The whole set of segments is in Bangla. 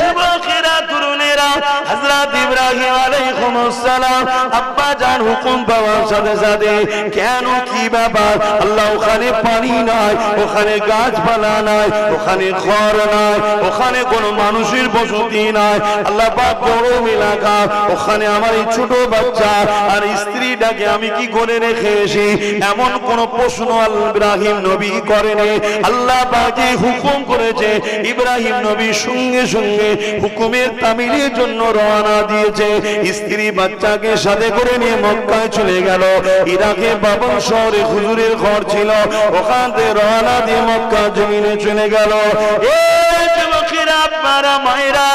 যুবকেরা তরুণেরা হযরত ইব্রাহিম আলাইহিস সালাম আব্বা জান হুকুম পাওয়ার সাথে সাথে কেন কি ব্যাপার আল্লাহ ওখানে পানি নাই ওখানে গাছপালা নাই ওখানে ঘর নাই ওখানে কোনো মানুষের বসতি নাই আল্লাহ পাক গরম এলাকা ওখানে আমার এই ছোট বাচ্চা আর স্ত্রীটাকে আমি কি করে রেখে এসি এমন কোন প্রশ্ন ইব্রাহিম নবী করেনি আল্লাহ পাক হুকুম করেছে ইব্রাহিম নবী সঙ্গে সঙ্গে হুকুমের তামিলের জন্য রওনা দিয়েছে স্ত্রী বাচ্চাকে সাথে করে নিয়ে মক্কায় চলে গেল ইরাকে বাবন শহরে হুজুরের ঘর ছিল ওখান থেকে রওনা দিয়ে মক্কা জমিনে চলে গেল এই যুবকেরা আপনারা মায়েরা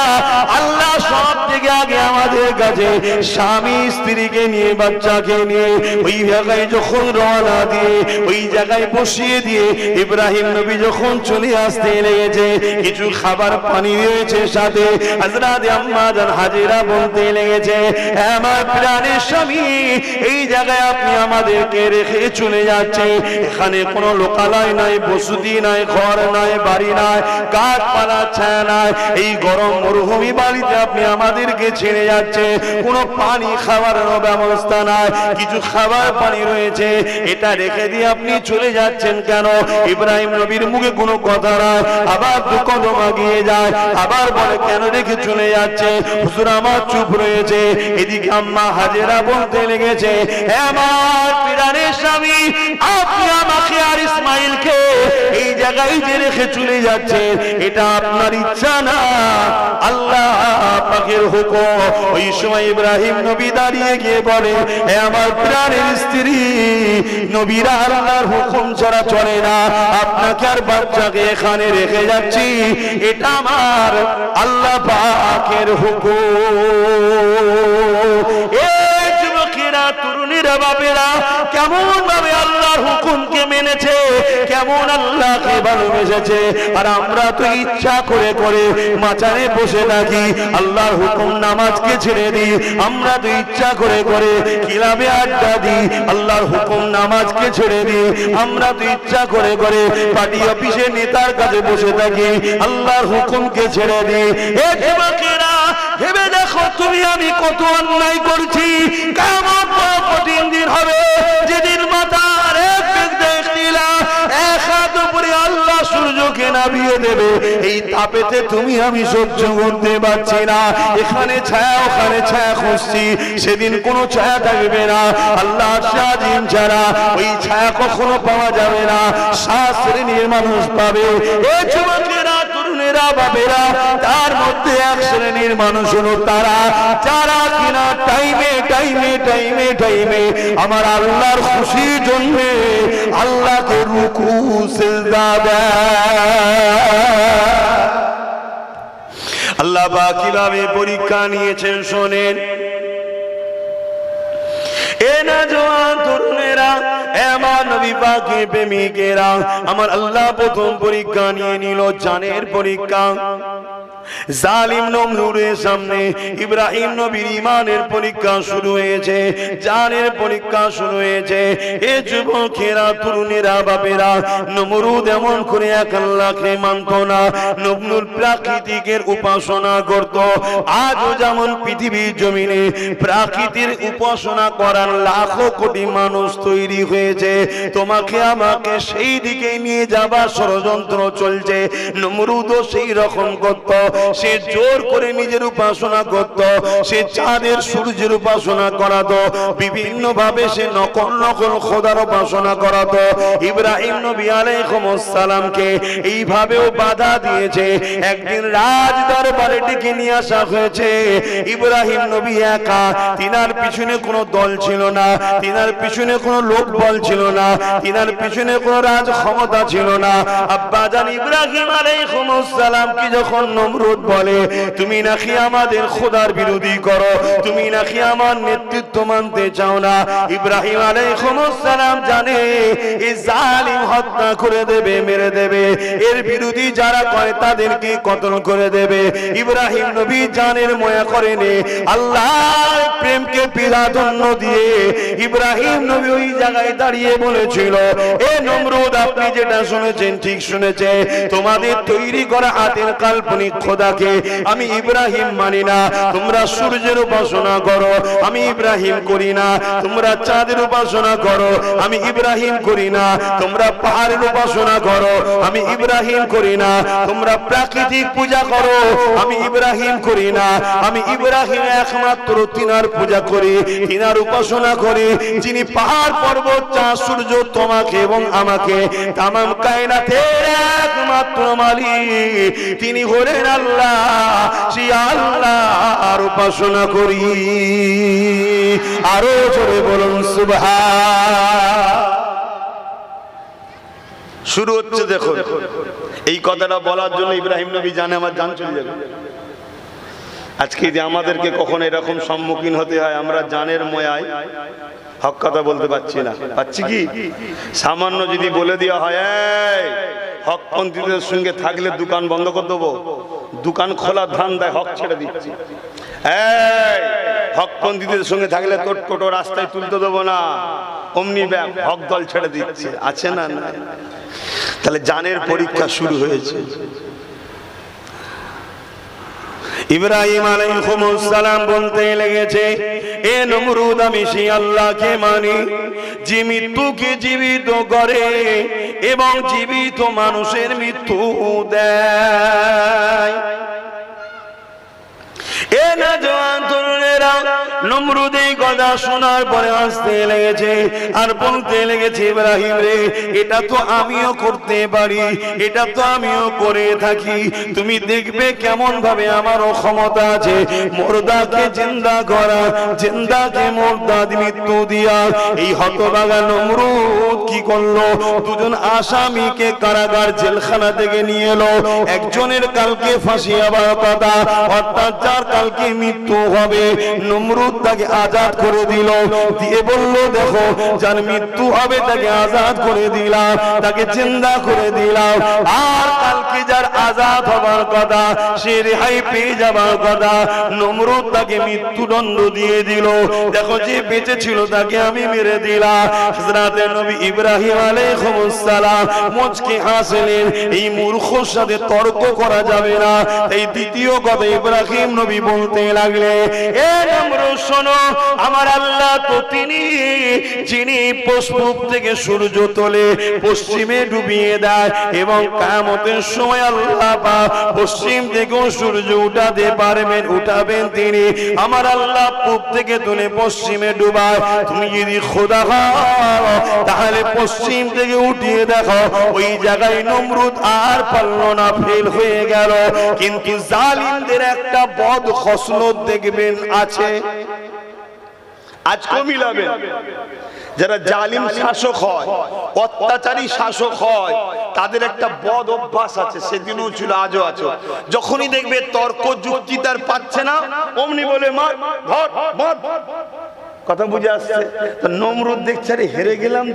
আল্লাহ সব থেকে আগে আমাদের কাছে স্বামী স্ত্রীকে নিয়ে বাচ্চাকে নিয়ে ওই জায়গায় যখন রওনা দিয়ে ওই জায়গায় বসিয়ে দিয়ে ইব্রাহিম নবী যখন চলে আসতে লেগেছে কিছু খাবার পানি রয়েছে সাথে হযরত আম্মা জান হাজেরা বলতে লেগেছে আমার প্রাণের স্বামী এই জায়গায় আপনি আমাদেরকে রেখে চলে যাচ্ছে এখানে কোনো লোকালয় নাই বসতি নাই ঘর নাই বাড়ি নাই গাছপালা ছায়া নাই এই গরম মরুভূমি বাড়িতে আপনি আমাদেরকে ছেড়ে যাচ্ছে কোনো পানি খাওয়ার ব্যবস্থা নাই কিছু খাবার পানি রয়েছে এটা রেখে দিয়ে আপনি চলে যাচ্ছেন কেন ইব্রাহিম নবীর মুখে কোনো কথা নাই আবার দু কদম এগিয়ে যায় আবার বলে কেন রেখে চলে যাচ্ছে হুজুর আমার চুপ রয়েছে এদিকে আম্মা হাজেরা বলতে লেগেছে আমার প্রাণের স্বামী আপনি আমাকে আর ইসমাইলকে এই জায়গায় যে রেখে চলে যাচ্ছে এটা আপনার ইচ্ছা না আল্লাহ পাকের হুকুম ওই সময় ইব্রাহিম নবী দাঁড়িয়ে গিয়ে বলে হে আমার প্রাণের স্ত্রী নবীরা আল্লাহর হুকুম ছাড়া চলে না আপনাকে আর বাচ্চাকে এখানে রেখে যাচ্ছি এটা আমার আল্লাহ পাকের হুকুম এই যুবকেরা তরুণীরা বাবেরা কেমন ভাবে আল্লাহর হুকুমকে মেনেছে কেমন আল্লাহকে ভালোবেসেছে আর আমরা তো ইচ্ছা করে করে মাচারে বসে থাকি আল্লাহর হুকুম নামাজকে ছেড়ে দিই আমরা তো ইচ্ছা করে করে ক্লাবে আড্ডা দিই আল্লাহর হুকুম নামাজকে ছেড়ে দিই আমরা তো ইচ্ছা করে করে পার্টি অফিসে নেতার কাছে বসে থাকি আল্লাহর হুকুমকে ছেড়ে দিই এ যুবকেরা ভেবে দেখো তুমি আমি কত অন্যায় করছি কেমন কঠিন দিন হবে যেদিন মাথার এক হাত উপরে আল্লাহ সূর্যকে নামিয়ে দেবে এই তাপেতে তুমি আমি সহ্য করতে পারছি না এখানে ছায়া ওখানে ছায়া খুঁজছি সেদিন কোনো ছায়া থাকবে না আল্লাহ সাজিম ছাড়া ওই ছায়া কখনো পাওয়া যাবে না 7 শ্রেণীর মানুষ পাবে এই যুবকেরা তরুণেরা বাবেরা তার মধ্যে 1 শ্রেণীর মানুষ হলো তারা যারা কিনা টাইমে টাইমে টাইমে টাইমে আমার আল্লাহর খুশির জন্য আল্লাহকে রুকু সিজদা দেয় আল্লাহ পাক কিভাবে পরীক্ষা নিয়েছেন শোনেন এ না জওয়ান তরুণেরা আমার নবী পাকের প্রেমিকেরা আমার আল্লাহ প্রথম পরীক্ষা নিয়ে নিল জানের পরীক্ষা জালিম নমরুদের সামনে ইব্রাহিম নবীর ঈমানের পরীক্ষা শুরু হয়েছে জানের পরীক্ষা শুরু হয়েছে এ যুবকেরা তরুণেরা বাপেরা নমরুদ এমন করে এক আল্লাহকে মানত না নমরুদ প্রাকৃতিকের উপাসনা করত আজও যেমন পৃথিবীর জমিনে প্রাকৃতির উপাসনা করার লাখো কোটি মানুষ তৈরি হয়েছে তোমাকে আমাকে সেই দিকে নিয়ে যাবার ষড়যন্ত্র চলছে নমরুদও সেই রকম করত সে জোর করে নিজের উপাসনা করত সে চাঁদের সূর্যের উপাসনা করাতো বিভিন্ন ভাবে সে নকল নকল খোদার উপাসনা করাতো ইব্রাহিম নবী আলাইহিস সালামকে এইভাবেও বাধা দিয়েছে একদিন রাজ দরবারে ডেকে নিয়ে আসা হয়েছে ইব্রাহিম নবী একা তিনার পিছনে কোনো দল ছিল না তিনার পিছনে কোনো লোক বল ছিল না তিনার পিছনে কোনো রাজ ক্ষমতা ছিল না আব্বা জান ইব্রাহিম আলাইহিস সালাম কি যখন নমরুদ বলে তুমি নাকি আমাদের খোদার বিরোধী করো তুমি নাকি আমার নেতৃত্ব মানতে চাও না ইব্রাহিম আলাইহিস সালাম জানে এই জালিম হত্যা করে দেবে মেরে দেবে এর বিরোধী যারা করে তাদেরকে কতল করে দেবে ইব্রাহিম নবী জানের ময়া করেনি আল্লাহর প্রেমকে প্রাধান্য দিয়ে ইব্রাহিম নবী ওই জায়গায় দাঁড়িয়ে বলেছিল এ নমরুদ আপনি যেটা শুনেছেন ঠিক শুনেছে তোমাদের তৈরি করা হাতের কাল্পনিক খোদা খোদাকে আমি ইব্রাহিম মানি না। তোমরা সূর্যের উপাসনা করো, আমি ইব্রাহিম করি না। তোমরা চাঁদের উপাসনা করো, আমি ইব্রাহিম করি না। তোমরা পাহাড়ের উপাসনা করো, আমি ইব্রাহিম করি না। তোমরা প্রাকৃতিক পূজা করো, আমি ইব্রাহিম করি না। আমি ইব্রাহিম একমাত্র তিনার পূজা করি, তিনার উপাসনা করি, যিনি পাহাড় পর্বত চাঁদ সূর্য তোমাকে এবং আমাকে তামাম কায়নাতের একমাত্র মালিক, তিনি হলেন আল্লাহ। সেই আল্লাহর উপাসনা করি। আরো জোরে বলুন সুবহান। শুরু হচ্ছে দেখো, এই কথাটা বলার জন্য ইব্রাহিম নবী জানে আমার জান চলে যাবে। আজকে যে আমাদেরকে কখনো এরকম সম্মুখীন হতে হয়, আমরা জানের ময়ায় হক কথা বলতে পারছি না। পাচ্ছি কি? সামান্য যদি বলে দেওয়া হয় এই হকপন্থীদের সঙ্গে থাকলে দোকান বন্ধ করে দেবো, দোকান খোলার ধান্দায় হক ছেড়ে দিচ্ছি। এই হকপন্থীদের সঙ্গে থাকলে তোর টোটো রাস্তায় তুলতে দেবো না, অমনি ব্যাগ হক দল ছেড়ে দিচ্ছে। আছে না? না। তাহলে জানের পরীক্ষা শুরু হয়েছে। ইব্রাহিম আলাইহিস সালাম বলতে লেগেছে, এ নমরুদ, আমি সেই আল্লাহকে মানি যে মৃত্যুকে জীবিত করে এবং জীবিত মানুষের মৃত্যু দেয়। এ নওজোয়ান তরুণেরা, নমরুদ এই কথা শোনার পরে আসতে লেগেছে আর বলতে লেগেছে, ইব্রাহিম রে, এটা তো আমিও করতে পারি, এটা তো আমিও করে থাকি। তুমি দেখবে কেমন ভাবে আমারও ক্ষমতা আছে মুর্দাকে জিন্দা করা, জিন্দাকে মুর্দা মৃত্যু দিয়া। এই হতভাগা নমরুদ কি করলো? দুজন আসামিকে কারাগার জেলখানা থেকে নিয়ে এলো। একজনের কালকে ফাঁসি হবার কথা, অর্থাৎ যার কালকে মৃত্যু হবে, নমরুদ তাকে আজাদ করে দিল, দিয়ে বলল, দেখো যার মৃত্যু হবে তাকে আজাদ করে দিলাম, তাকে জিন্দা করে দিলাম। আর কালকে যার আজাদ হবার কথা, সে রেহাই পেয়ে যাবার কথা, নমরুদ তাকে মৃত্যুদণ্ড দিয়ে দিল। দেখো যে বেঁচে ছিল তাকে আমি মেরে দিলাম। হযরত নবী ইব্রাহিম আলাইহিস সালাম মুচকি হাসলেন। এই মূর্খর সাথে তর্ক করা যাবে না। এই দ্বিতীয় কথা ইব্রাহিম নবী বলতে লাগলে, এ নমরুদ শোনো, আমার আল্লাহ তো তিনি যিনি পূব থেকে সূর্য তোলে পশ্চিমে ডুবিয়ে দেয় এবং কিয়ামতের সময় আল্লাহ পাক পশ্চিম থেকেও সূর্য উঠাতে পারবেন, উঠাবেন তিনি। আমার আল্লাহ পূব থেকে তুলে পশ্চিমে ডুবায়। তুমি যদি খোদা হও তাহলে পশ্চিম থেকে উঠিয়ে দেখো। ওই জায়গায় নমরুদ আর পারল না, ফেল হয়ে গেল। কিন্তু জালিমদের একটা বদ খসলত দেখবেন আছে, আজকে মিলাবেন। যারা জালিম শাসক হয়, অত্যাচারী শাসক হয়, তাদের একটা বদ অভ্যাস আছে, সেদিনও ছিল আজও আছে। যখনই দেখবে তর্ক যুক্তি তার পাচ্ছে না, অমনি বলে মার, ধর, মার। কথা বুঝে আসছে? তো নমরুদ দেখছে আরে হেরে গেলাম,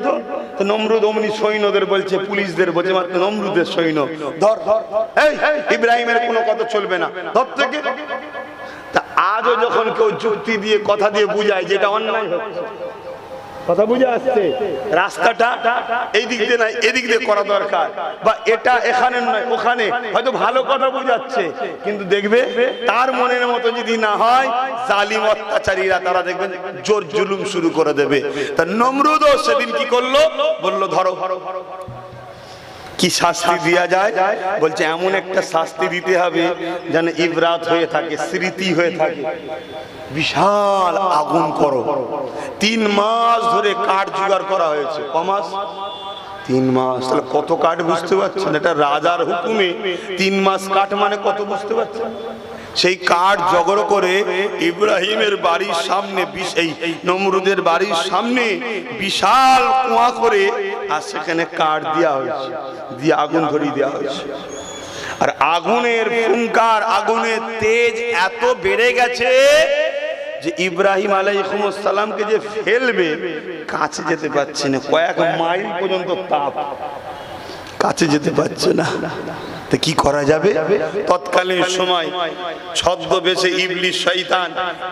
তো নমরুদ অমনি সৈন্যদের বলছে, পুলিশদের বলছে, মাত্র নমরুদের সৈন্য, ধর ধর, এই ইব্রাহিমের কোনো কথা চলবে না, ধর থেকে। তা আজও যখন কেউ যুক্তি দিয়ে কথা দিয়ে বুঝায় যেটা অন্যায় হচ্ছে, কথা বুঝে আসছে, রাস্তাটা এই দিক দিয়ে নাই এদিক দিয়ে করা দরকার, বা এটা এখানে নয় ওখানে, হয়তো ভালো কথা বুঝাচ্ছে, কিন্তু দেখবে তার মনের মতো যদি না হয়, জালিম অত্যাচারীরা তারা দেখবেন জোর জুলুম শুরু করে দেবে। তা নমরুদও সেদিন কি করলো? বললো ধরো। কি শাস্তি দেয়া যায়? বলছে এমন একটা শাস্তি দিতে হবে যেন ইবরাত হয়ে থাকে, স্মৃতি হয়ে থাকে। বিশাল আগুন করো, 3 মাস ধরে কাঠ জোগাড় করা হয়েছে। ক মাস? 3 মাস। তাহলে কত কাঠ বুঝতে পারছেন? এটা রাজার হুকুমে 3 মাস কাঠ মানে কত বুঝতে পারছেন? সেই কাঠ জোগাড় করে ইব্রাহিমের বাড়ির সামনে, এই নমরুদের বাড়ির সামনে বিশাল কুয়া করে, আর সেখানে কাঠ দেওয়া হয়েছে, দিয়ে আগুন ধরিয়ে দেওয়া হয়েছে। আর আগুনের ফুঙ্কার, আগুনের তেজ এত বেড়ে গেছে যে ইব্রাহিম আলাইহিস সালামকে যে ফেলবে, কাছে যেতে পারছে না। কয়েক মাইল পর্যন্ত তাপ, কাছে যেতে পারছে না। তো কি করা যাবে? তৎকালীন সময় ছদ্মবেশে ইবলিস শয়তান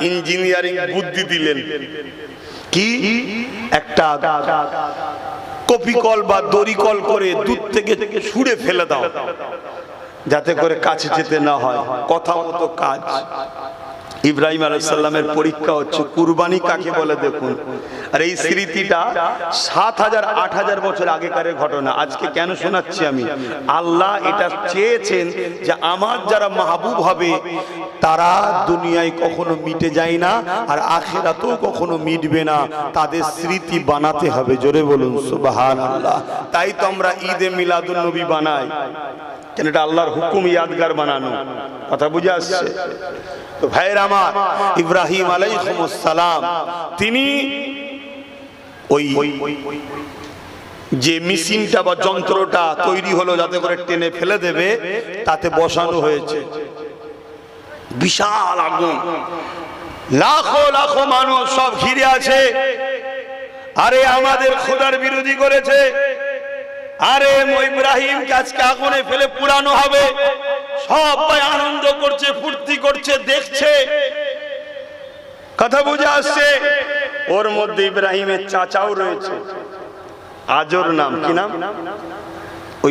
ইঞ্জিনিয়ারিং বুদ্ধি দিলেন। কি? একটা কপিকল বা দড়িকল করে দূর থেকে ছুঁড়ে ফেলে দাও। যাতে করে কাছে যেতে না হয়, কথা মতো কাজ। ইব্রাহিম আলাইহিস সালামের পরীক্ষা হচ্ছে কুরবানি কাকে বলে দেখুন। আর এই স্মৃতিটা ৭০০০ ৮০০০ বছর আগেকার ঘটনা। আজকে কেন শোনাচ্ছি আমি, আল্লাহ এটা চেয়েছেন যে আমার যারা মাহবুব হবে তারা দুনিয়ায় কখনো মিটে যায় না, আর আখিরাতেও কখনো মিটবে না, তাদের স্মৃতি বানাতে হবে। জোরে বলুন সুবহানাল্লাহ। তাই তো আমরা ঈদে মিলাদুন নবী বানাই, কেন এটা আল্লাহর হুকুম, ইয়াদগার বানানো। কথা বুঝে আসছে তো ভাইয়ের আমার? ইব্রাহিম আলাইহিস সালাম তিনি ওই যে মেশিনটা বা যন্ত্রটা তৈরি হলো যাতে করে টেনে ফেলে দেবে, তাতে বসানো হয়েছে বিশাল আগুন, লাখো লাখো মানুষ সব ঘিরে আছে। আরে আমাদের খোদার বিরোধী করেছে, আরে ইব্রাহিম আজকে আগুনে ফেলে পুরানো হবে। সবাই আনন্দ করছে, ফুর্তি করছে, দেখছে। কথা বুঝে আসছে? ওর মধ্যে ইব্রাহিমের চাচাও রয়েছে, আজর নাম। কি নাম?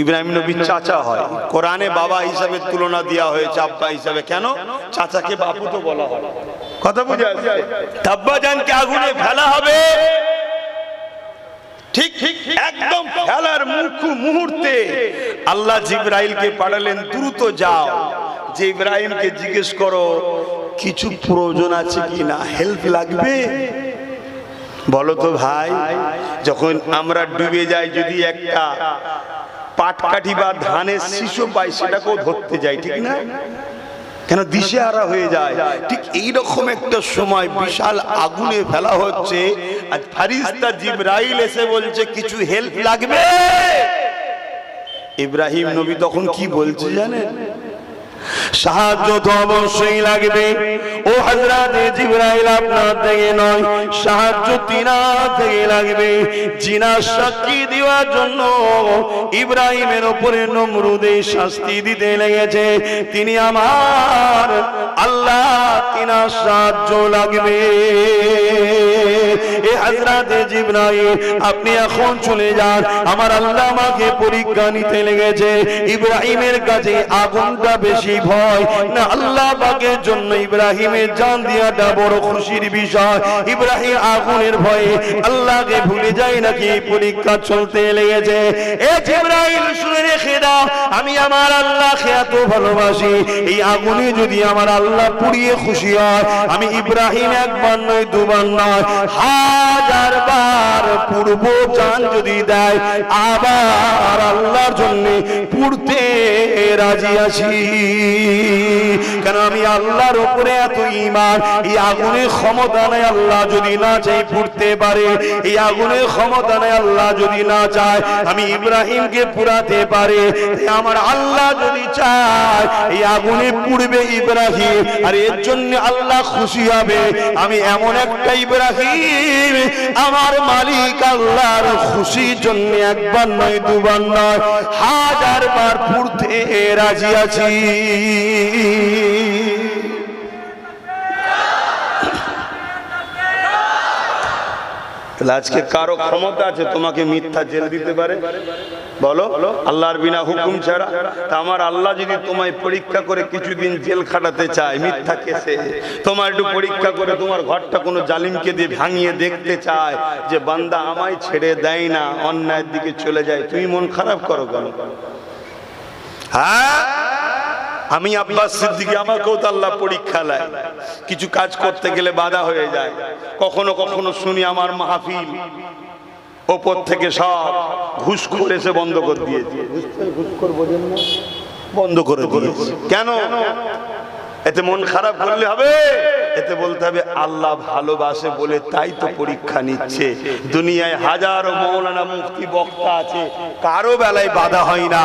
ইব্রাহিম নবীর চাচা হয়। কোরআনে বাবা হিসাবে তুলনা দেওয়া হয়েছে, আব্বা হিসাবে। কেন? চাচাকে বাপু তো বলা হয়। কথা বুঝে আসছে? আব্বাজানকে আগুনে ফেলা হবে, ঠিক ঠিক একদম ফেলার মুহূর্তে আল্লাহ জিবরাইলকে পাঠালেন, দ্রুত যাও, যে ইব্রাহিমকে জিজ্ঞেস করো কিছু প্রয়োজন আছে কিনা, হেল্প লাগবে। বলো তো ভাই, যখন আমরা ডুবে যাই, যদি একটা পাটকাঠি বা ধানের শিশু পাই, সেটাকেও ধরতে যাই, ঠিক না? কেন দিশেহারা হয়ে যায়। ঠিক এইরকম একটা সময় বিশাল আগুনে ফেলা হচ্ছে, আর ফেরেশতা জিবরাইল এসে বলছে কিছু হেল্প লাগবে। ইব্রাহিম নবী তখন কি বলছে জানেন? সাহায্য তো অবশ্যই লাগবে। ও হযরত জিবরাইল, আপনার থেকে নয়, সাহায্য তিনার থেকে লাগবে। জিনার সাক্ষী দেওয়ার জন্য ইব্রাহিমের উপরে নমরুদে শাস্তি দিতে লেগেছে। তিনি আমার আল্লাহ, তিনার সাহায্য লাগবে। এ হযরত জিবরাইল, আপনি এখন চলে যান, আমার আল্লাহ আমাকে পরীক্ষা নিতে লেগেছে। ইব্রাহিমের কাছে আগুনটা বেশি ভয় না আল্লাহ পাকের জন্য ইব্রাহিমের জান দিয়াটা বড় খুশির বিষয়। ইব্রাহিম আগুনের ভয়ে আল্লাহকে ভুলে যায় নাকি পরীক্ষা চলতে লেগেছে। এ জিবরাইল, শুনে রেখে দাও, আমি আমার আল্লাহকে এত ভালোবাসি, এই আগুনে যদি আমার আল্লাহ পুড়িয়ে খুশি হয়, আমি ইব্রাহিম একবার নয় দুবার নয়, 1000 বার পূর্ব জান যদি দেয়, আবার আল্লাহর জন্য পুড়তে রাজি আছি। কেন? আমি আল্লাহর উপরে এত ঈমান, এই আগুনের ক্ষমতা নাই আল্লাহ যদি না চাই পুড়তে পারে। এই আগুনের ক্ষমতা নাই আল্লাহ যদি না চায় আমি ইব্রাহিমকে পুরাতে পারে। আমার আল্লাহ যদি চায় এই আগুনে পুড়বে ইব্রাহিম, আর এর জন্য আল্লাহ খুশি হবে। আমি এমন একটা ইব্রাহিম, আমার মালিক আল্লাহর খুশির জন্য একবার নয় দুবার নয়, 1000 বার পুড়তে রাজি আছি। তাহলে আজকে কারো ক্ষমতা আছে তোমাকে মিথ্যা জেল দিতে পারে? বলো, আল্লাহর বিনা হুকুম ছাড়া। তা আমার আল্লাহ যদি তোমায় পরীক্ষা করে কিছুদিন জেল খাটাতে চায় মিথ্যা কেসে, তোমার একটু পরীক্ষা করে তোমার ঘরটা কোনো জালিমকে দিয়ে ভাঙিয়ে দেখতে চায় যে বান্দা আমায় ছেড়ে দেয় না, অন্যায়ের দিকে চলে যায়, তুমি মন খারাপ করো কেন? হ্যাঁ, আমি আব্বাস সিদ্দিকী, আমাকেও তো আল্লাহ পরীক্ষা নেয়। কিছু কাজ করতে গেলে বাধা হয়ে যায়। কখনো কখনো শুনি আমার মাহফিল ওপর থেকে সব ঘুষখোর এসে বন্ধ করে দিয়েছে। ঘুষখোর বোঝেন না? বন্ধ করে দিয়েছে। কেন? এতে মন খারাপ করলে হবে? এতে বলতে হবে আল্লাহ ভালোবাসে বলে তাই তো পরীক্ষা নিচ্ছে। দুনিয়ায় হাজারো মৌলানা মুফতি বক্তা আছে, কারো বেলায় বাধা হয় না,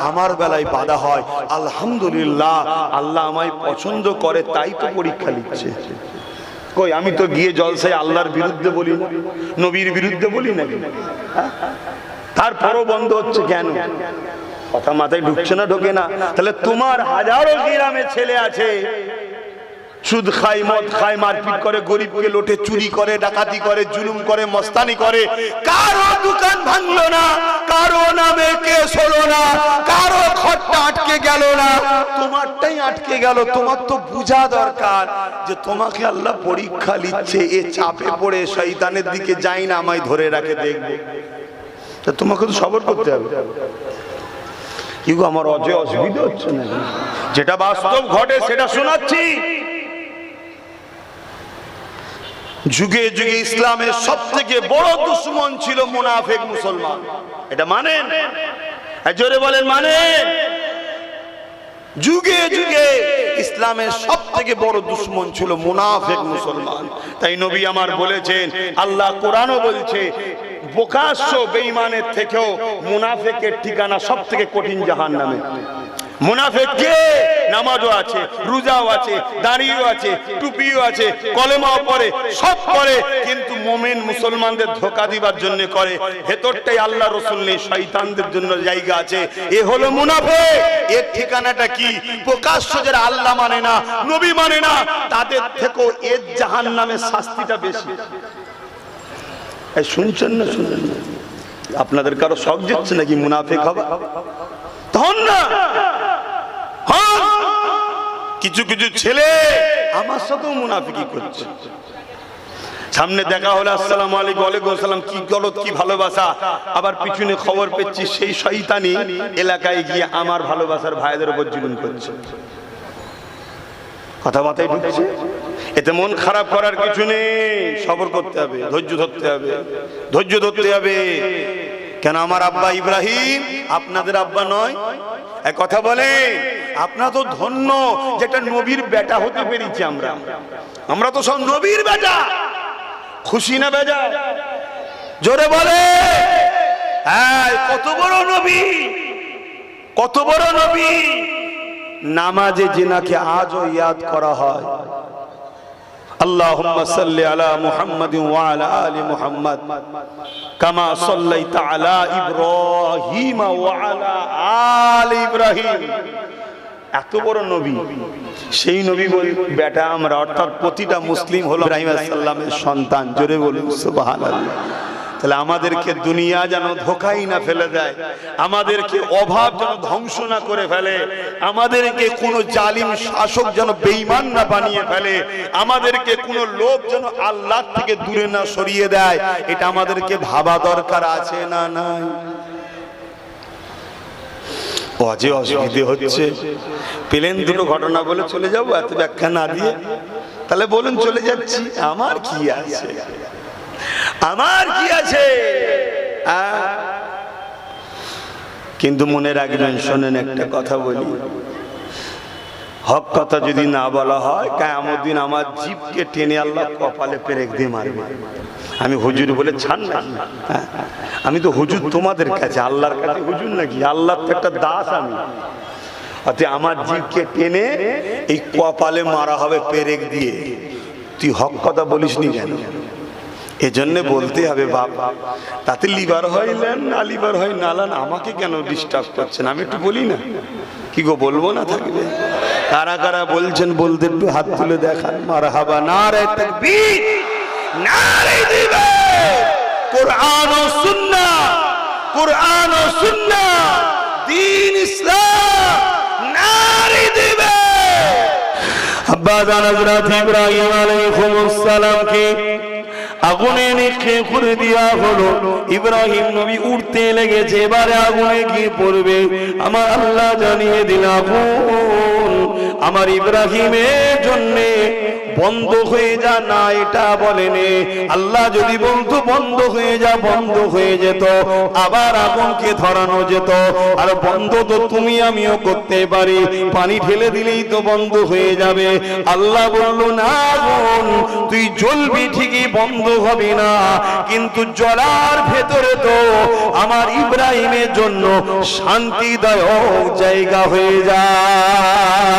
আমার বেলায় বাধা হয়। আলহামদুলিল্লাহ, আল্লাহ আমায় পছন্দ করে তাই তো পরীক্ষা নিচ্ছে। কই, আমি তো গিয়ে জলসায় আল্লাহর বিরুদ্ধে বলি না, নবীর বিরুদ্ধে বলি না, তারপরও বন্ধ হচ্ছে কেন? কথা মাথায় ঢুকছে না? ঢোকে না? তাহলে তোমার হাজারো গ্রামে ছেলে আছে, সুদ খায়, মদ খায়, মারপিট করে, গরিবকে লোটে, চুরি করে, ডাকাতি করে, জুলুম করে, মস্তানি করে। কারো দোকান ভাঙলো না, কারো নামে কেস হলো না, কারো খরচা আটকে গেল না, তোমারটাই আটকে গেল। তোমার তো বোঝা দরকার যে তোমাকে আল্লাহ পরীক্ষা নিচ্ছে, এ চাপে পড়ে শয়তানের দিকে যাই না, আমায় ধরে রাখে দেখবে। তা তোমাকে তো সবর করতে হবে। কি গো, আমার অসুবিধা হচ্ছে না? যেটা বাস্তব ঘটে সেটা শোনাচ্ছি। যুগে যুগে ইসলামের সব থেকে বড় দুশ্মন ছিল মুনাফিক মুসলমান। এটা মানেন? জোরে বলেন মানেন? যুগে যুগে ইসলামের সব থেকে বড় দুশ্মন ছিল মুনাফিক মুসলমান। তাই নবী আমার বলেছেন, আল্লাহ কোরআনও বলছে, প্রকাশ্য বেঈমানের থেকেও মুনাফিকের ঠিকানা সব থেকে কঠিন জাহান্নামে। মুনাফিক কে? নামাজও আছে, রোজাও আছে, দাড়িও আছে, টুপিও আছে, কলেমাও পড়ে, সব করে, কিন্তু মুমিন মুসলমানদের ধোঁকা দিবার জন্য করে। ভেতরটাই আল্লাহ রাসূল নেই, শয়তানদের জন্য জায়গা আছে। এ হলো মুনাফিক। এর ঠিকানাটা কি? প্রকাশ্য যারা আল্লাহ মানে না, নবী মানে না, তাদের থেকেও এর জাহান্নামের শাস্তিটা বেশি। এই শুনছেন না? শুনছেন না? আপনাদের কারো শখ যাচ্ছে নাকি মুনাফিক হবা? তখন না কিছু কিছু ছেলে আমার সাথেও মুনাফিকি করছে। সামনে দেখা হলে আসসালামু আলাইকুম, ওয়ালাইকুম আসসালাম, কি গলত, কি ভালোবাসা। আবার পিছনে খবর পেয়েছি সেই শয়তানি এলাকায় গিয়ে আমার ভালোবাসার ভাইদের উপর জুলুম করছে। কথাবার্তায় ঢুকছে। এতে মন খারাপ করার কিছু নেই, সবর করতে হবে, ধৈর্য ধরতে হবে, ধৈর্য ধরতে হবে। কেন আমার আব্বা ইব্রাহিম আপনাদের আব্বা নয়? এক কথা বলে, আপনারা তো ধন্য যে একটা নবীর বেটা হতে পেরেছি। আমরা তো সব নবীর বেটা। খুশি না বেজা? জোরে বলে। হ্যাঁ, কত বড় নবী, কত বড় নবী। নামাজে জিনাকে আজও ইয়াদ করা হয়। আল্লাহুম্মা সাল্লি আলা মুহাম্মাদিন ওয়া আলা আলি মুহাম্মাদ কামা সাল্লাইতা আলা ইব্রাহিম ওয়া আলা আলি ইব্রাহিম। এত বড় নবী, সেই নবী বেটা আমরা, অর্থাৎ প্রতিটা মুসলিম হলো ইব্রাহিম আলাইহিস সালামের সন্তান। জোরে বলুন সুবহানাল্লাহ। তাহলে আমাদেরকে দুনিয়া যেন ধোঁকাই না ফেলে দেয়, আমাদেরকে অভাব যেন ধ্বংস না করে ফেলে, আমাদেরকে কোনো জালিম শাসক যেন বেঈমান না বানিয়ে ফেলে, আমাদেরকে কোনো লোক যেন আল্লাহ থেকে দূরে না সরিয়ে দেয়, এটা আমাদেরকে ভাবা দরকার আছে না নাই? অজে অসুবিধে হচ্ছে। প্লেন দুটো ঘটনা বলে চলে যাবো, এত ব্যাখ্যা না দিয়ে? তাহলে বলুন চলে যাচ্ছি, আমার কি আছে, আমার কি আছে? কিন্তু মনে রাখবেন, শোনেন একটা কথা বলি, হক কথা যদি না বলা হয়, কিয়ামত দিন আমার জিভকে টেনে আল্লাহ কপালে পেরেক দিয়ে মারবে। আমি হুজুর বলে ছাড় না, আমি তো হুজুর তোমাদের কাছে, আল্লাহর কাছে হুজুর নাকি? আল্লাহর তো একটা দাস আমি। অতএব আমার জিভকে টেনে এই কপালে মারা হবে পেরেক দিয়ে। তুই হক কথা বলিস নি কেন? এজন্য বলতে হবে বাপ, তাতে লিভার হইলেন না লিভার হয় নালান, আমাকে কেন ডিস্টার্ব করছেন? আমি একটু বলি না? কি গো, বলবো না থাকবে? কারা কারা বলছেন বলতে একটু হাত তুলে দেখান। মারহাবা, নারে তাকবীর, নারে দিবেন। কোরআন ও সুন্নাহ, কোরআন ও সুন্নাহ, দ্বীন ইসলাম, নারে দিবেন। আব্বা জান হযরত ইব্রাহিম আলাইহিস সালামকে আগুনে নিক্ষেপ করে দেওয়া হলো। ইব্রাহিম নবী উঠতে লেগেছে, এবারে আগুনে গিয়ে পড়বে। আমার আল্লাহ জানিয়ে দিল, আগুন আমার ইব্রাহিমের জন্য বন্ধ হয়ে যা না, এটা বলেনি। আল্লাহ যদি বলতো বন্ধ হয়ে যা, বন্ধ হয়ে যেত, আবার আগুনকে ধরানো যেত। আর বন্ধ তো তুমি আমিও করতে পারি, পানি ঢেলে দিলেই তো বন্ধ হয়ে যাবে। আল্লাহ বলল, না আগুন তুই জ্বলবি ঠিকই, বন্ধ হবে না, কিন্তু জ্বলার ভেতরে তো আমার ইব্রাহিমের জন্য শান্তিদায়ক জায়গা হয়ে যায়।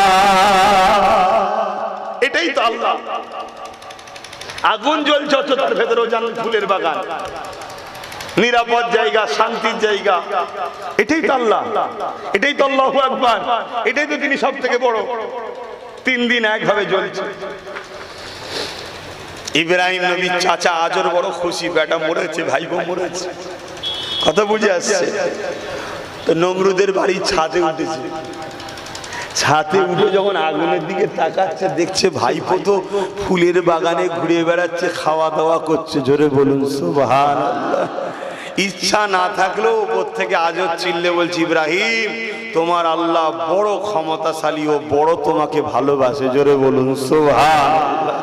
এটাই তো আল্লাহ। আগুন জ্বলছে, তার ভেতরেও জান্নাত, ফুলের বাগান, নিরাপদ জায়গা, শান্তির জায়গা। এটাই তো আল্লাহ, এটাই তো আল্লাহু আকবার, এটাই তো তিনি সব থেকে বড়। 3 দিন একভাবে জ্বলছে। ইব্রাহিম নবীর চাচা আজর বড় খুশি, বেটা মরেছে, ভাইপো মরেছে, কথা বুঝে আসছে। তো নমরুদের বাড়ি ছাদে উঠেছে, ছাদে উঠে যখন আগুনের দিকে তাকাচ্ছে, দেখছে ভাইপো তো ফুলের বাগানে ঘুরে বেড়াচ্ছে, খাওয়া দাওয়া করছে। জোরে বলুন সুবহানাল্লাহ। ইচ্ছা না থাকলেও উপর থেকে আজর চিল্লে বলছে, ইব্রাহিম তোমার আল্লাহ বড় ক্ষমতাশালী, ও বড় তোমাকে ভালোবাসে। জোরে বলুন সুবহানাল্লাহ।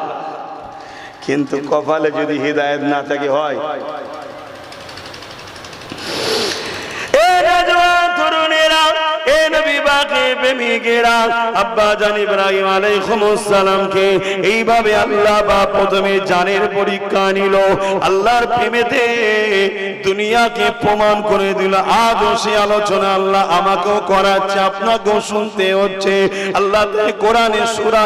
কিন্তু কপালে যদি হিদায়াত না থাকে হয়। এইভাবে আল্লাহ বা প্রথমে জানের পরীক্ষা নিল, আল্লাহর প্রেমেতে দুনিয়াকে প্রমাণ করে দিল। আজও সে আলোচনা আল্লাহ আমাকেও করাচ্ছে, আপনাকেও শুনতে হচ্ছে। আল্লাহ কোরআনে সূরা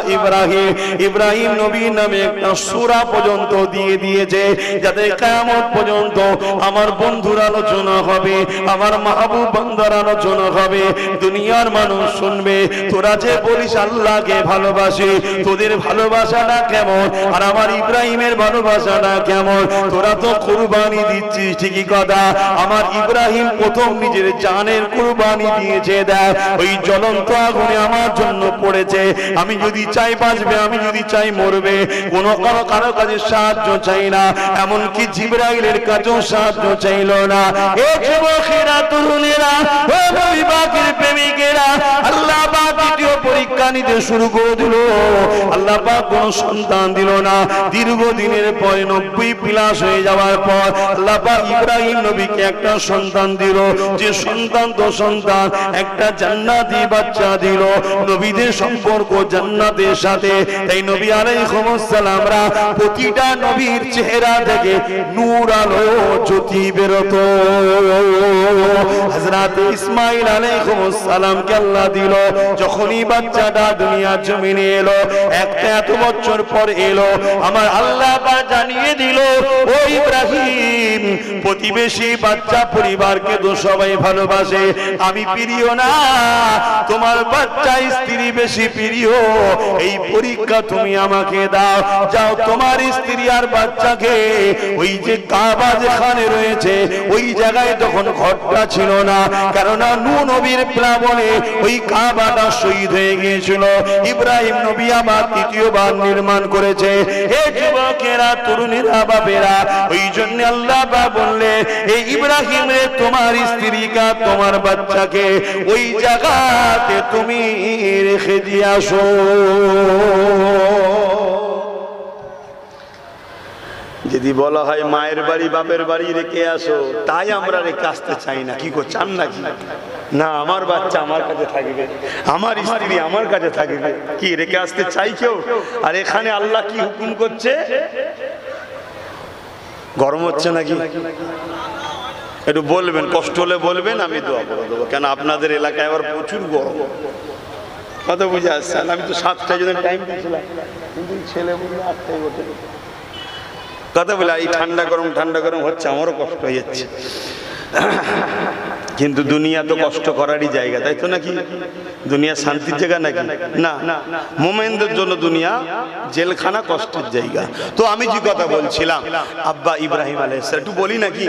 ইব্রাহিম নবী নামে একটা সূরা পর্যন্ত দিয়ে দিয়েছে, যাতে কিয়ামত পর্যন্ত আমার বন্ধুর আলোচনা হবে, আমার মাহবুব বান্দার আলোচনা হবে, দুনিয়ার মানুষ শুনবে। তোরা যে বলিস আল্লাহকে ভালোবাসি, তোদের ভালোবাসাটা কেমন, আর আমার ইব্রাহিমের ভালোবাসাটা কেমন? তোরা তো কুরবানি দিচ্ছিস, ঠিকই কথা। আমার ইব্রাহিম প্রথম নিজের জানের কুরবানি দিয়েছে। দেখ ওই জ্বলন্ত আগুনে আমার জন্য পড়েছে। আমি যদি চাই বাঁচবে, আমি যদি চাই মরবে, কোনো কারো কাছে সাহায্য চাই না, এমনকি জিবরাইলের কাছেও সাহায্য চাইল না। এ যুবকেরা, তরুণেরা, ও নবী পাকের প্রেমিকেরা, আল্লাহ পাক দ্বিতীয় পরীক্ষা নিতে শুরু করে দিল। আল্লাহ পাক কোনো সন্তান দিল না। দীর্ঘদিনের পরে 90+ হয়ে যাওয়ার পর আল্লাহ পাক ইব্রাহিম নবীকে একটা সন্তান দিল। যে সন্তান তো সন্তান, একটা জান্নাতি বাচ্চা দিল। নবীদের সম্পর্ক জান্নাতের সাথে, তাই নবী আলাইহিস সালামরা প্রতিটা নবীর চেহারা থেকে নূর আলো জ্যোতি বেরোতো। হযরত ইসমাঈল আলাইহিস সালামকে আল্লাহ দিল। যখনই বাচ্চাটা দুনিয়ার জমিনে এলো, একটা এত বছর পর এলো, আমার আল্লাহ পাক জানিয়ে দিল, ও ইব্রাহিম, প্রতিবেশী বাচ্চা পরিবারকে তো সবাই ভালোবাসে, আমি প্রিয় না, তোমার বাচ্চা স্ত্রী বেশি প্রিয়। এই পরীক্ষা তুমি আমাকে দাও। যাও তোমার স্ত্রী আর বাচ্চাকে ওই যে কাবা যেখানে রয়েছে ওই জায়গায় তখন ঘরটা ছিল না, কেননা নূহ নবীর প্লাবনে ওই কাবাটা শহীদ হয়ে গিয়েছিল। ইব্রাহিম নবী আবার তৃতীয়বার নির্মাণ করেছে। হে যুবকেরা, তরুণেরা, বাবেরা, ওই জন্য আল্লাহ বা বললে, এই ইব্রাহিম রে, তোমার স্ত্রীকা তোমার বাচ্চাকে ওই জায়গাতে তুমি রেখে দিয়ে আসো। যদি বলা হয় মায়ের বাড়ি বাপের বাড়ি রেখে আসো, তাই আমরা রেখে আসতে চাই না। কি করছি নাকি? না, আমার বাচ্চা আমার কাছে থাকবে, আমার স্ত্রী আমার কাছে থাকবে, কি রেখে আসতে চাই কেউ? আর এখানে আল্লাহ কি হুকুম করছে? গরম হচ্ছে নাকি? একটু বলবেন, কষ্ট হলে বলবেন, আমি দোয়া করে দেবো। কেন আপনাদের এলাকায় আবার প্রচুর গরম, কথা বুঝে আসছে। আমি তো 7টায় জন্য টাইম দিয়েছিলাম, কিন্তু ছেলে বললো 8টায় ওঠে। কথা বলে এই ঠান্ডা গরম হচ্ছে, আমারও কষ্ট হয়ে যাচ্ছে। কিন্তু দুনিয়া তো কষ্ট করারই জায়গা, তাই তো নাকি? দুনিয়া শান্তির জায়গা নাকি? না, মোমেনদের জন্য দুনিয়া জেলখানা, কষ্টের জায়গা। তো আমি যে কথা বলছিলাম, আব্বা ইব্রাহিম আলাইহিস সালাম, একটু বলি নাকি?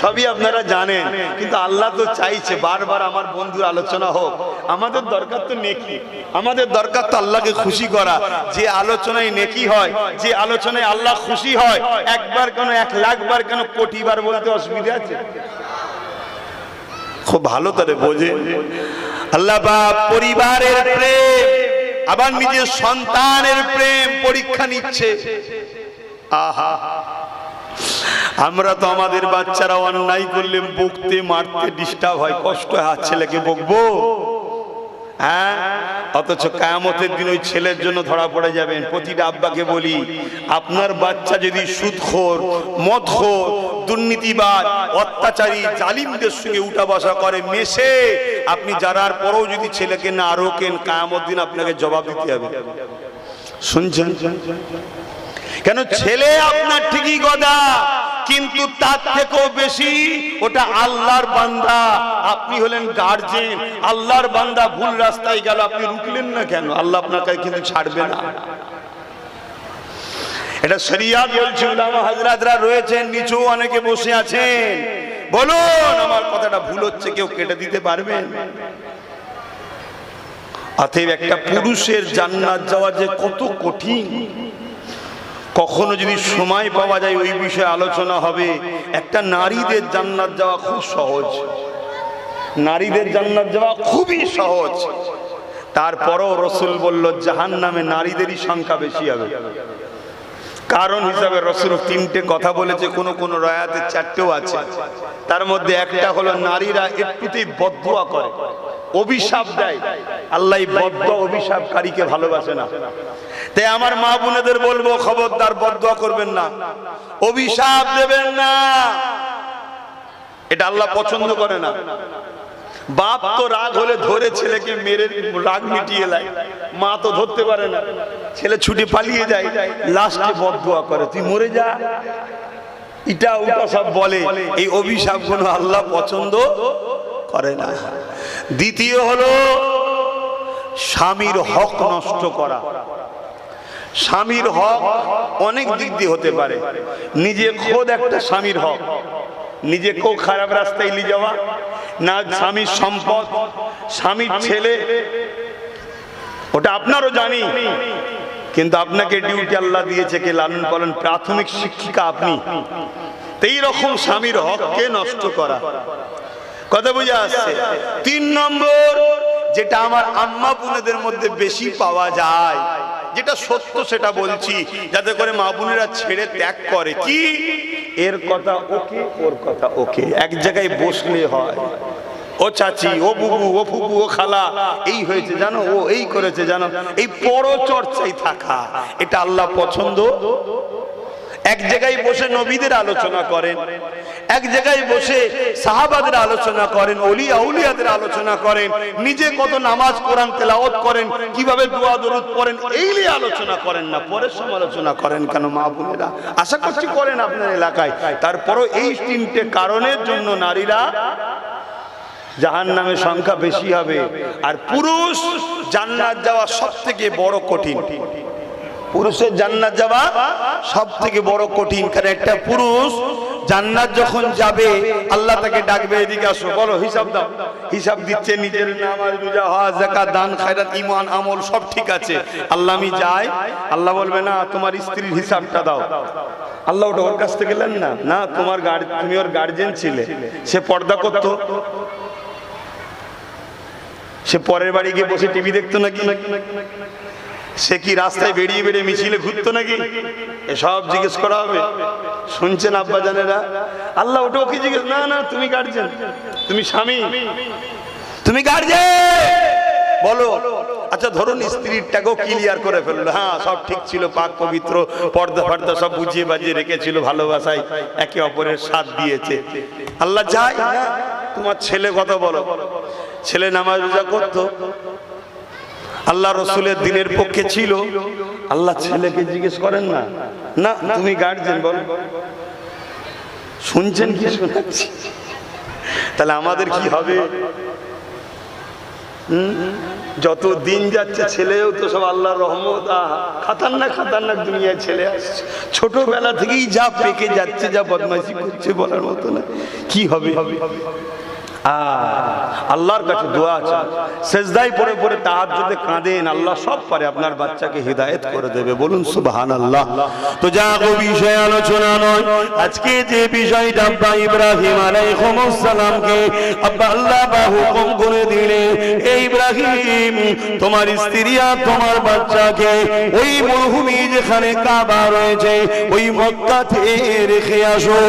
সবই আপনারা জানেন, কিন্তু আল্লাহ তো চাইছে বারবার আমার বন্ধুর আলোচনা হোক। আমাদের দরকার তো নেকি, আমাদের দরকার তো আল্লাহকে খুশি করা। যে আলোচনায় নেকি হয়, যে আলোচনায় আল্লাহ খুশি হয়, একবার কেন, 1,00,000 বার কেন, কোটি বার বলতে অসুবিধা আছে? খুব ভালো করে বোঝে আল্লাহ পাক পরিবারের প্রেম, আবার নিজের সন্তানের প্রেম পরীক্ষা নিচ্ছে। আহা, আমরা তো আমাদের বাচ্চারা অন্যায় করলে বকতে মারতে ডিস্টার্ব হয়, কষ্ট হয়, ছেলেকে বকবো, হ্যাঁ? অথচ কিয়ামতের দিন ওই ছেলের জন্য ধরা পড়ে যাবেন। প্রতিটা আব্বাকে বলি, আপনার বাচ্চা যদি সুদখোর, মদখোর, দুর্নীতিবাজ, অত্যাচারী, জালিমদের সঙ্গে উঠা বসা করে, মেশে, আপনি জানার পরেও যদি ছেলেকে না রোকেন, কিয়ামত দিন আপনাকে জবাব দিতে হবে। শুনছেন? কেন ছেলে আপনার ঠিকই কথা, কিন্তু তার থেকেও বেশি ওটা আল্লাহর বান্দা। আপনি হলেন গার্জেন, আল্লাহর বান্দা ভুল রাস্তায় গেল, আপনি রুকলেন না কেন? আল্লাহ আপনাকে কিন্তু ছাড়বে না। এটা শরিয়াত বলছে। উলামা হযরতরা রয়েছেন, নিচু অনেকে বসে আছেন, বলুন আমার কথাটা ভুল হচ্ছে, কেউ কেটে দিতে পারবেন? অতএব একটা পুরুষের জান্নাত যাওয়া যে কত কঠিন, কখনো যদি সময় পাওয়া যায় ওই বিষয়ে আলোচনা হবে। একটা নারীদের জান্নাত যাওয়া খুব সহজ, নারীদের জান্নাত যাওয়া খুবই সহজ। তারপরও রাসূল বলল জাহান্নামে নারীদেরই সংখ্যা বেশি হবে। কারণ হিসাবে রাসূল তিনটে কথা বলেছে, কোন কোন রায়াতে চারটেও আছে। তার মধ্যে একটা হলো নারীরা একটুতেই বদদুয়া করে, অভিশাপ দেয়। আল্লাহ বদদুয়া অভিশাপকারীকে ভালোবাসে না। তাই আমার মা বোনেদের বলবো, খবরদার বদদুয়া করবেন না, অভিশাপ দেবেন না, এটা আল্লাহ পছন্দ করে না। বাপ তো রাগ হলে ধরে ছেলেকে মেরে রাগ মিটিয়ে দেয়, মা তো ধরতে পারে না, ছেলে ছুটে পালিয়ে যায়, লাস্টে বদদুয়া করে তুই মরে যা, এটা ওটা সব বলে। এই অভিশাপগুলো আল্লাহ পছন্দ করে না। দ্বিতীয় হলো স্বামীর হক নষ্ট করা। স্বামীর হক অনেক দিক দিয়ে হতে পারে। নিজে খোদ একটা স্বামীর হক, নিজেকেও খারাপ রাস্তায় নিয়ে যাওয়া, না স্বামীর সম্পদ, স্বামীর ছেলে, ওটা আপনারও জানি, কিন্তু আপনাকে ডিউটি আল্লাহ দিয়েছে কে লালন পালন, প্রাথমিক শিক্ষিকা আপনি। এই রকম স্বামীর হককে নষ্ট করা, কথা বুঝে আসছে। 3 নম্বর, যেটা আমার আম্মা বোনেদের মধ্যে বেশি পাওয়া যায়, যেটা সত্য সেটা বলছি, যাতে করে মা বোনেরা ছেড়ে ত্যাগ করে, কি এর কথা ওকে, ওর কথা ওকে, এক জায়গায় বসলে হয়। ও চাচি, ও বুবু, ও ফুপু, ও খালা, এই হয়েছে জানো, ও এই করেছে জানো, এই পরচর্চায় থাকা, এটা আল্লাহ পছন্দ। এক জায়গায় বসে নবীদের আলোচনা করেন, এক জায়গায় বসে সাহাবাদের আলোচনা করেন, ওলিয়া আউলিয়াদের আলোচনা করেন, নিজে কত নামাজ কোরআন তেলাওয়াত করেন, কিভাবে দোয়া দরুদ পড়েন, এই নিয়ে আলোচনা করেন না, পরে সমালোচনা করেন কেন? মা বোনেরা আশা করছি করেন আপনার এলাকায়। তারপরও এই 3টে কারণের জন্য নারীরা জাহান্নামের সংখ্যা বেশি হবে। আর পুরুষ জান্নাত যাওয়া সবথেকে বড় কঠিন, পুরুষের জান্নাত যাওয়া সব থেকে বড় কঠিন। কারণ একটা পুরুষ জান্নাত যখন যাবে, আল্লাহ তাকে ডাকবে, এদিকে আসো, বলো হিসাব দাও। হিসাব দিচ্ছে, নিজের নামাজ রোজা হজ যাকাত দান খায়রাত ঈমান আমল সব ঠিক আছে, আল্লাহ আমি যাই। আল্লাহ বলবে না, তোমার স্ত্রীর হিসাবটা দাও। আল্লাহ ওটা ওর কাছ থেকে নেন না, না তোমার তুমি ওর গার্জেন ছিলে, সে পর্দা করতো, সে পরের বাড়ি গিয়ে বসে টিভি দেখতো নাকি, সে কি রাস্তায় বেরিয়ে বেরিয়ে মিছিলে ঘুরতো নাকি, এসব জিজ্ঞেস করা হবে। শুনছেন আব্বা জানেরা? আল্লাহ ওটা ওকে জিজ্ঞেস, না না তুমি গার্জেন, তুমি স্বামী, তুমি গার্জেন, বলো। আচ্ছা ধরুন স্ত্রীরটাকেও ক্লিয়ার করে ফেললো, হ্যাঁ সব ঠিক ছিল, পাক পবিত্র, পর্দা ফর্দা সব বুঝিয়ে বাজিয়ে রেখেছিল, ভালোবাসায় একে অপরের সাথ দিয়েছে। আল্লাহ চাই তোমার ছেলে কথা বলো, ছেলে নামাজ রোজা করতো, আল্লাহ রসুলের দিনের পক্ষে ছিল, আল্লাহ ছেলেকে জিজ্ঞেস করেন না, না তুমি গার্জেন, বল। শুনছেন কি শোনাচ্ছি? তাহলে আমাদের কি হবে? যত দিন যাচ্ছে ছেলেও তো সব আল্লাহর রহমত, খাতারনাক খাতারনাক দুনিয়ায় ছেলে আসছে, ছোটবেলা থেকেই যা পেকে যাচ্ছে, যা বদমাইশি করছে বলার মতো না। কি হবে? আল্লাহর কাছে দোয়া আছে, সেজদায় পড়ে পড়ে তাহাজ্জুদে কাঁদেন, আল্লাহ সব পারে, আপনার বাচ্চাকে হিদায়াত করে দেবে, বলুন সুবহানাল্লাহ। তো যা বিষয় আলোচনা নয়, আজকে যে বিষয়টা আব্বা ইব্রাহিম আলাইহিস সালামকে আব্বা আল্লাহ হুকুম করে দিলেন, এই ইব্রাহিম তোমার স্ত্রী আর তোমার বাচ্চাকে ওই মরুভূমি যেখানে কাবা রয়েছে ওই মক্কাতে রেখে আসো।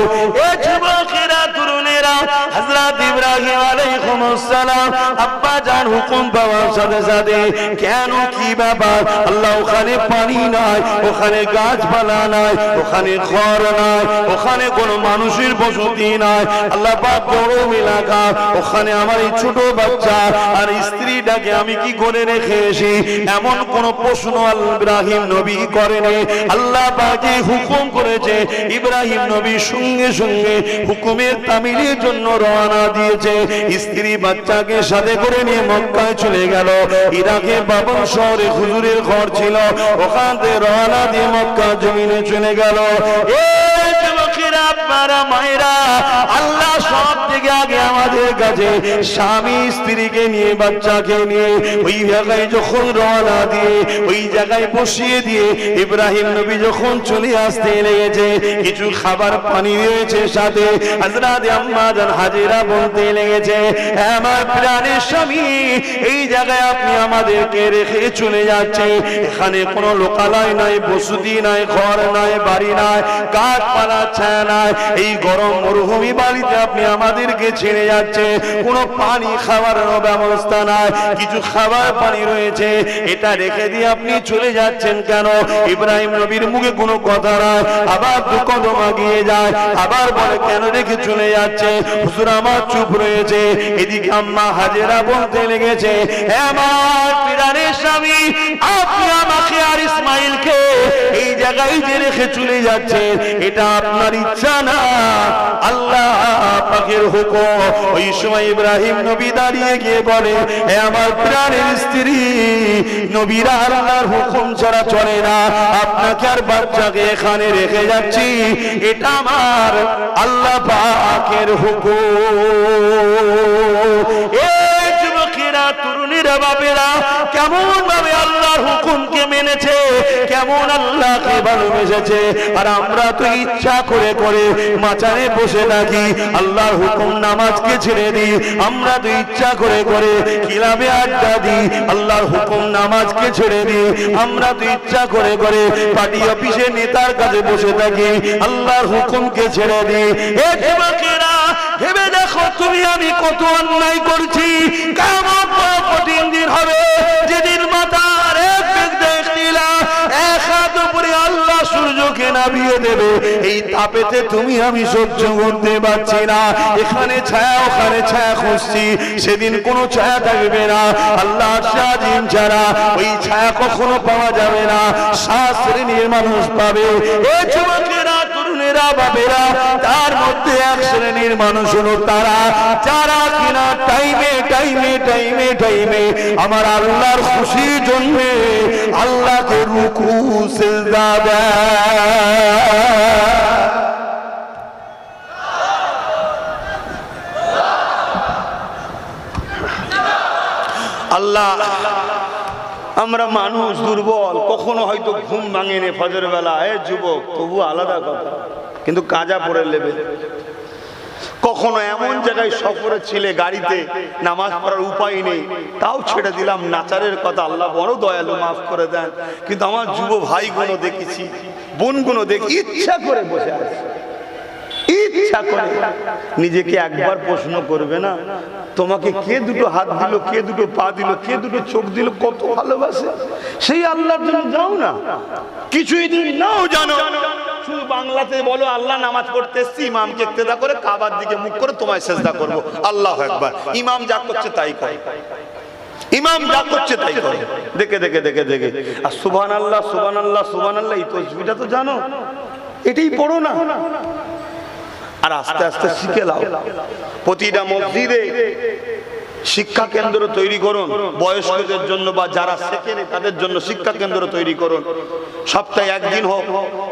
এ যুবকেরা, তরুণেরা, বোনেরা, হযরত ইব্রাহিম আলাইহিস সালাম আব্বা জান হুকুম পাওয়ার সাথে সাথে কেন কি ব্যাপার, আল্লাহ ওখানে পানি নাই, ওখানে গাছপালা নাই, ওখানে ঘর নাই, ওখানে কোনো মানুষের বসতি নাই, আল্লাহ পাক গরম এলাকা, ওখানে আমার এই ছোট বাচ্চা আর স্ত্রীটাকে আমি কি করে রেখে এসি, এমন কোন প্রশ্ন ইব্রাহিম নবী করেনি। আল্লাহ পাক যে হুকুম করেছে ইব্রাহিম নবী সঙ্গে সঙ্গে হুকুমের তামিলের জন্য রওনা দিয়েছে। স্ত্রী বাচ্চাকে সাথে করে নিয়ে মক্কায় চলে গেল। ইরাকে বাবন শহরে হুজুরের ঘর ছিল, ওখান থেকে রওনা দিয়ে মক্কা জমিনে চলে গেল। এই যুবকেরা, আপনারা মায়েরা, আল্লাহ সব থেকে আগে আমাদের কাছে স্বামী স্ত্রীকে নিয়ে বাচ্চাকে নিয়ে ওই জায়গায় যখন রওনা দিয়ে ওই জায়গায় বসিয়ে দিয়ে ইব্রাহিম নবী যখন চলে আসতে লেগেছে, কিছু খাবার পানি রয়েছে সাথে, হযরত আম্মা জান হাজেরা বলতে লেগেছে, আমার প্রাণের স্বামী, এই জায়গায় আপনি আমাদেরকে রেখে চলে যাচ্ছে, এখানে কোনো লোকালয় নাই, বসতি নাই, ঘর নাই, বাড়ি নাই, গাছপালা ছায়া নাই, এই গরম মরুভূমি বাড়িতে আপনি আমাদেরকে ছেড়ে যাচ্ছে, কোনো পানি খাওয়ার ব্যবস্থা নাই, কিছু খাবার পানি রয়েছে, এটা রেখে দিয়ে আপনি চলে যাচ্ছেন কেন? ইব্রাহিম নবীর মুখে কোনো কথা নাই, আবার দু কদম এগিয়ে যায়, আবার বলে কেন রেখে চলে যাচ্ছে? হুজুর আমার চুপ রয়েছে। এদিকে আম্মা হাজেরা বলতে লেগেছে, আমার প্রাণের স্বামী, আপনি আমাকে আর ইসমাইলকে এই জায়গায় যে রেখে চলে যাচ্ছেন, এটা আপনার ইচ্ছা না, আল্লাহ পাকের হুকুম। ওই সময় ইব্রাহিম নবী দাঁড়িয়ে গিয়ে বলে, হে আমার প্রাণের স্ত্রী, নবীরা আল্লাহর হুকুম ছাড়া চলে না, আপনাকে আর বাচ্চাকে এখানে রেখে যাচ্ছি, এটা আমার আল্লাহ পাকের হুকুম। এই যুবকেরা, তরুণীরা, বাবেরা কেমন ভাবে আল্লাহর হুকুমকে মেনেছে, কেমন আল্লাহকে ভালোবেসেছে, আর আমরা তো ইচ্ছা করে করে মাচানে বসে থাকি, আল্লাহর হুকুম নামাজকে ছেড়ে দিই, আমরা তো ইচ্ছা করে করে ক্লাবে আড্ডা দিই, আল্লাহর হুকুম নামাজকে ছেড়ে দিই, আমরা তো ইচ্ছা করে করে পার্টি অফিসে নেতার কাছে বসে থাকি, আল্লাহর হুকুমকে ছেড়ে দিই। এ যুবকেরা, ভেবে দেখো তুমি আমি কত অন্যায় করছি। কেমন কঠিন দিন হবে যেদিন মাথার এক হাত উপরে আল্লাহ সূর্যকে নামিয়ে দেবে, এই তাপেতে তুমি আমি সহ্য করতে পারছি না, এখানে ছায়া ওখানে ছায়া খুঁজছি, সেদিন কোনো ছায়া থাকবে না, আল্লাহ শাহজিম ছাড়া ওই ছায়া কখনো পাওয়া যাবে না, 7 শ্রেণীর মানুষ পাবে। এ যুবকেরা, তরুণেরা, বাবেরা, তার মধ্যে 1 শ্রেণীর মানুষ হলো তারা যারা কিনা টাইমে টাইমে টাইমে টাইমে আমার আল্লাহর খুশির জন্য আল্লাহকে রুকু সিজদা দেয়। আল্লাহ, আমরা মানুষ দুর্বল, কখনো হয়তো ঘুম ভাঙেনি ফজর বেলা, যুবক তবু আলাদা কথা, কিন্তু কাজা পড়ে নেবে। কখনো এমন জায়গায় সফরে ছিলে, গাড়িতে নামাজ পড়ার উপায় নেই, তাও ছেড়ে দিলাম, নাচারের কথা, আল্লাহ বড় দয়ালু, মাফ করে দেন। কিন্তু আমার যুব ভাইগুলো দেখেছি, বোনগুলো দেখি ইচ্ছা করে বসে আছে, ইচ্ছা করে। নিজেকে একবার প্রশ্ন করবে না, তোমাকে কে দুটো হাত দিল, কে দুটো পা দিল, কে দুটো চোখ দিল, কত ভালোবাসে, সেই আল্লাহর জন্য যাও না, কিছুই দিন নাও জানো, শুধু বাংলাতে বলো আল্লাহ নামাজ পড়তে এসছি, ইমামকে ইক্তেদা করে কাবার দিকে মুখ করে তোমায় সেজদা করবো, আল্লাহু আকবার। ইমাম যা করছে তাই করে, ইমাম যা করছে তাই করে, দেখে দেখে দেখে দেখে। আর সুবহানাল্লাহ সুবহানাল্লাহ সুবহানাল্লাহ, এই তাসবিহটা তো জানো, এটাই পড়ো না। আর আস্তে আস্তে শিখে নাও। প্রতিটা মসজিদে শিক্ষা কেন্দ্র তৈরি করুন, বয়স্কদের জন্য বা যারা শেখেনি তাদের জন্য শিক্ষা কেন্দ্র তৈরি করুন। সপ্তাহে 1 দিন হোক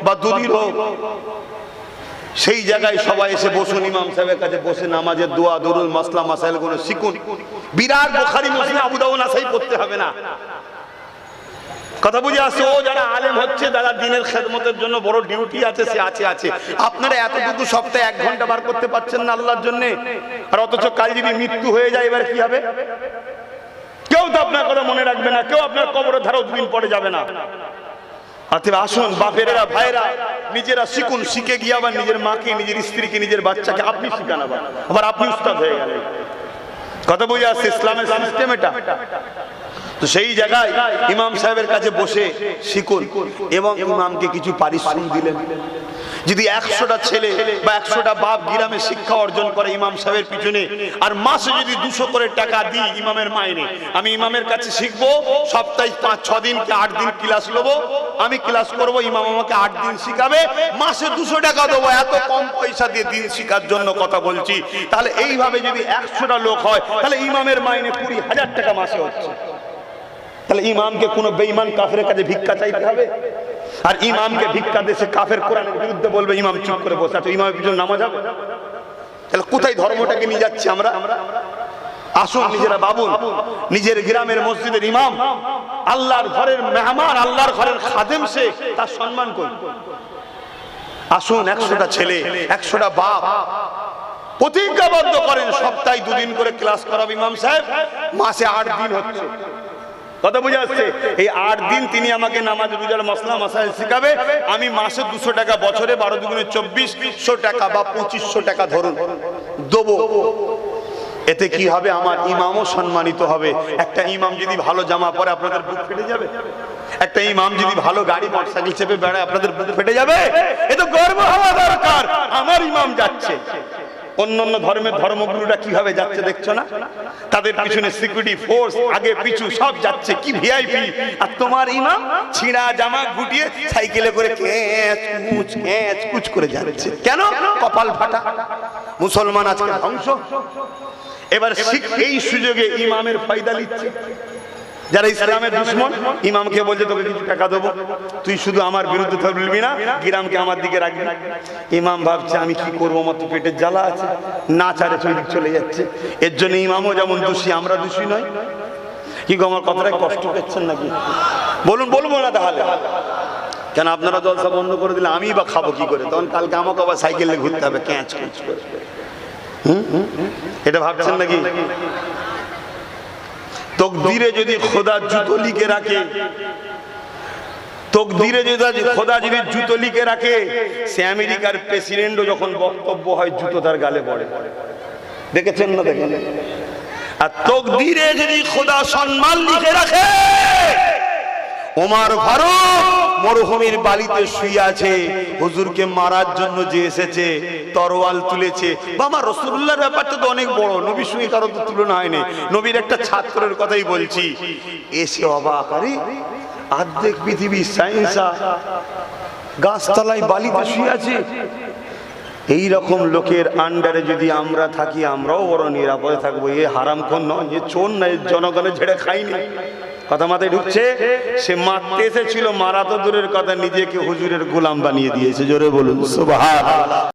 বা 2 দিন হোক, সেই জায়গায় সবাই এসে বসুন, ইমাম সাহেবের কাছে বসে নামাজের দোয়া, দুরুদ, মাসলা মাসাইল গুলো শিখুন। বিরাট বুখারী, মুসলিম, আবু দাউদ, নাসাই পড়তে হবে না। কথা বুঝে আসছে? ও যারা আলেম হচ্ছে, যারা দ্বীনের খেদমতের জন্য বড় ডিউটি আছে, সে আছে। আপনারা এতটুকু সপ্তাহে 1 ঘন্টা বার করতে পারছেন না আল্লাহর জন্য, আর অথচ কাল যদি মৃত্যু হয়ে যায় এবার কি হবে? কেউ তো আপনার কথা মনে রাখবে না, কেউ আপনার কবরের ধারে 2 দিন পরে যাবে না। অতএব আসুন বাপেরা, ভাইরা, নিজেরা শিখুন, শিখে গিয়ে আবার নিজের মাকে, নিজের স্ত্রীকে, নিজের বাচ্চাকে আপনি শিখান, আবার আপনি উস্তাদ হয়ে গেলেন। কথা বুঝে আসছে ইসলামের সিস্টেম এটা। তো সেই জায়গায় ইমাম সাহেবের কাছে বসে শিখুন এবং ইমামকে কিছু পারিশ্রমিক দিলেন। যদি 100টা ছেলে বা 100টা বাপ গ্রামে শিক্ষা অর্জন করে ইমাম সাহেবের পিছনে, আর মাসে যদি 200 করে টাকা দিই ইমামের মাইনে, আমি ইমামের কাছে শিখবো, সপ্তাহে 5-6 দিন কি 8 দিন ক্লাস নেবো, আমি ক্লাস করব, ইমাম আমাকে 8 দিন শিখাবে, মাসে 200 টাকা দেবো। এত কম পয়সা দিয়ে দিন শিখার জন্য কথা বলছি। তাহলে এইভাবে যদি 100টা লোক হয়, তাহলে ইমামের মাইনে 20,000 টাকা মাসে হচ্ছে। তাহলে ইমামকে কোনো বেঈমান কাফেরের কাছে ভিক্ষা চাইতে হবে? আর ইমামকে ভিক্ষা দেশে কাফের কোরআনের বিরুদ্ধে বলবে, ইমাম চুপ করে বসে আছে, ইমামের পিছনে নামাজ হবে? তাহলে কোথায় ধর্মটাকে নিয়ে যাচ্ছি আমরা? আসুন নিজেরা বাবুন, নিজের গ্রামের মসজিদের ইমাম, আল্লাহর ঘরের মেহমান, আল্লাহর ঘরের খাদেম, সে তার সম্মান করুন। আসুন 100টা ছেলে, 100টা বাপ প্রতিজ্ঞাবদ্ধ করেন, সপ্তাহে 2 দিন করে ক্লাস করাবে ইমাম সাহেব, মাসে 8 দিন হচ্ছে। কথা বুঝে আসছে? এই 8 দিন তিনি আমাকে নামাজ, রোজার মসলা মাসাইল শিখাবে, আমি মাসে 200 টাকা, বছরে 12 দুগুণে 2400 টাকা বা 2500 টাকা ধরুন দেবো। এতে কি হবে? আমার ইমামও সম্মানিত হবে। একটা ইমাম যদি ভালো জামা পরে, আপনাদের বুক ফেটে যাবে? একটা ইমাম যদি ভালো গাড়ি মোটরসাইকেল চেপে বেড়ায়, আপনাদের বুক ফেটে যাবে? এ তো গর্ব হওয়া দরকার, আমার ইমাম যাচ্ছে। অন্যান্য ধর্মের ধর্মগুরুরা কিভাবে যাচ্ছে দেখছো না? তাদের পিছনে সিকিউরিটি ফোর্স, আগে পিছু সব যাচ্ছে, কি ভিআইপি। আর তোমার ইমাম ছিঁড়া জামা গুটিয়ে সাইকেলে করে ক্যাচ কুচ করে যাচ্ছে। কেন? কপাল ফাটা। মুসলমান আজকে ধ্বংস। এবার এই সুযোগে ইমামের ফায়দা নিচ্ছে যারা ইসলামের দুশমন। ইমামকে বলছে তোকে কিছু টাকা দেবো, তুই শুধু আমার বিরুদ্ধে বলবি না, গ্রামকে আমার দিকে রাখবি। ইমাম ভাবছে আমি কি করবো, আমার তো পেটের জ্বালা আছে, না চারে চলে যাচ্ছে। এর জন্য ইমামও যেমন দোষী, আমরা দোষী নয়। কি গো, আমার কথাটা কষ্ট পেয়েছেন নাকি? বলুন। বলবো না তাহলে কেন? আপনারা জলসা বন্ধ করে দিলে আমি বা খাবো কি করে? তখন কালকে আমাকে আবার সাইকেলে ঘুরতে হবে ক্যাচ কুচ করে। এটা ভাবছেন নাকি? তকদিরে যদি খোদা জুতো লিখে রাখে, তকদিরে যদি খোদা যদি জুতো লিখে রাখে, সে আমেরিকার প্রেসিডেন্টও যখন বক্তব্য হয় জুতো তার গালে পড়ে। দেখেছেন না? দেখেন। আর তকদিরে যদি খোদা সম্মান লিখে রাখে, ওমর ফারুক মরুভূমির বালিতে শুয়ে আছে, হুজুরকে মারার জন্য যে এসেছে তরোয়াল তুলেছে। বাবা, রাসূলুল্লাহর ব্যাপারটা তো অনেক বড়, নবীর সঙ্গে কারো তো তুলনা হয় না। নবীর একটা ছাত্রের কথাই বলছি, এসে অবাক, আরে অর্ধেক পৃথিবী সায়েন্সা গাছতলায় বালিতে শুয়ে আছে। এই রকম লোকের আন্ডারে যদি আমরা থাকি, আমরাও বড় নিরাপদে থাকবো। এ হারামখোর নয়, এ চোর নয়, জনগণের ঝেড়ে খাইনি। কথা মাথায় ঢুকছে? সে মারতে এসেছিল, মারা তো দূরের কথা, নিজেকে হুজুরের গোলাম বানিয়ে দিয়েছে। জোরে বলুন সুবহানাল্লাহ।